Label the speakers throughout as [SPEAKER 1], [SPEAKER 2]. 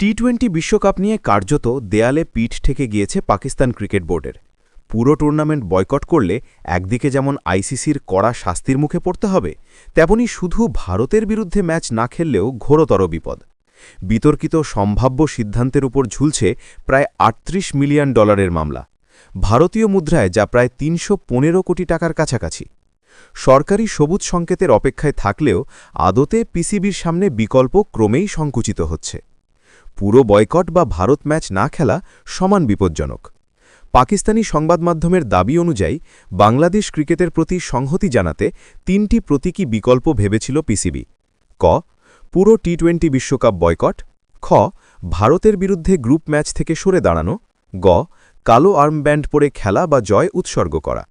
[SPEAKER 1] টি-20 বিশ্বকাপ নিয়ে কার্যত দেয়ালে পিঠ ঠেকে গিয়েছে পাকিস্তান ক্রিকেট বোর্ডের। পুরো টুর্নামেন্ট বয়কট করলে একদিকে যেমন আইসিসির কড়া শাস্তির মুখে পড়তে হবে, তেমনি শুধু ভারতের বিরুদ্ধে ম্যাচ না খেললেও ঘোরতর বিপদ। বিতর্কিত সম্ভাব্য সিদ্ধান্তের উপর ঝুলছে প্রায় $৩৮ মিলিয়ন মামলা, ভারতীয় মুদ্রায় যা প্রায় ৩১৫ কোটি টাকার কাছাকাছি। সরকারি সবুজ সংকেতের অপেক্ষায় থাকলেও আদতে পিসিবির সামনে বিকল্প ক্রমেই সংকুচিত হচ্ছে। পুরো বয়কট বা ভারত ম্যাচ না খেলা সমান বিপজ্জনক। পাকিস্তানি সংবাদমাধ্যমের দাবি অনুযায়ী বাংলাদেশ ক্রিকেটের প্রতি সংহতি জানাতে ৩টি প্রতীকী বিকল্প ভেবেছিল পিসিবি। ক, পুরো টি-20 বিশ্বকাপ বয়কট। খ, ভারতের বিরুদ্ধে গ্রুপ ম্যাচ থেকে সরে দাঁড়ানো। গ, কালো আর্মব্যান্ড পরে খেলা বা জয় উৎসর্গ করা।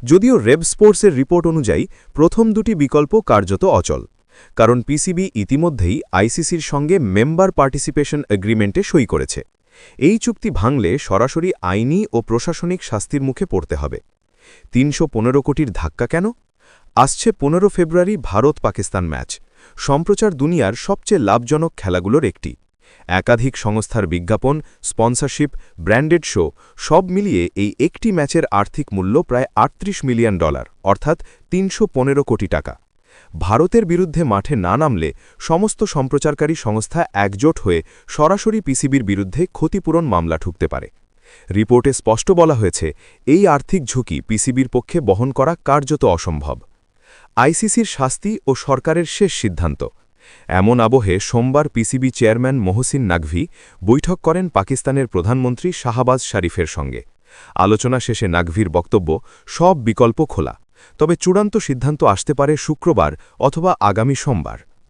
[SPEAKER 1] যদিও রেব স্পোর্টসের রিপোর্ট অনুযায়ী প্রথম দুটি বিকল্প কার্যত অচল, কারণ পিসিবি ইতিমধ্যেই আইসিসির সঙ্গে মেম্বার পার্টিসিপেশন এগ্রিমেন্টে সই করেছে। এই চুক্তি ভাঙলে সরাসরি আইনি ও প্রশাসনিক শাস্তির মুখে পড়তে হবে। ৩১৫ কোটির ধাক্কা কেন? আসছে ১৫ ফেব্রুয়ারি ভারত পাকিস্তান ম্যাচ, সম্প্রচার দুনিয়ার সবচেয়ে লাভজনক খেলাগুলোর একটি। একাধিক সংস্থার বিজ্ঞাপন, স্পন্সরশিপ, ব্র্যান্ডেড শো সব মিলিয়ে এই একটি ম্যাচের আর্থিক মূল্য প্রায় $৩৮ মিলিয়ন, অর্থাৎ ৩১৫ কোটি টাকা। ভারতের বিরুদ্ধে মাঠে না নামলে সমস্ত সম্প্রচারকারী সংস্থা একজোট হয়ে সরাসরি পিসিবির বিরুদ্ধে ক্ষতিপূরণ মামলা ঠুকতে পারে। রিপোর্টে স্পষ্ট বলা হয়েছে, এই আর্থিক ঝুঁকি পিসিবির পক্ষে বহন করা কার্যত অসম্ভব। আইসিসির শাস্তি ও সরকারের শেষ সিদ্ধান্ত। এমন আবহে সোমবার পিসিবি চেয়ারম্যান মহসিন নাকভি বৈঠক করেন পাকিস্তানের প্রধানমন্ত্রী শাহবাজ শরীফের সঙ্গে। আলোচনা শেষে নাকভির বক্তব্য, সব বিকল্প খোলা, তবে চূড়ান্ত সিদ্ধান্ত আসতে পারে শুক্রবার অথবা আগামী সোমবার।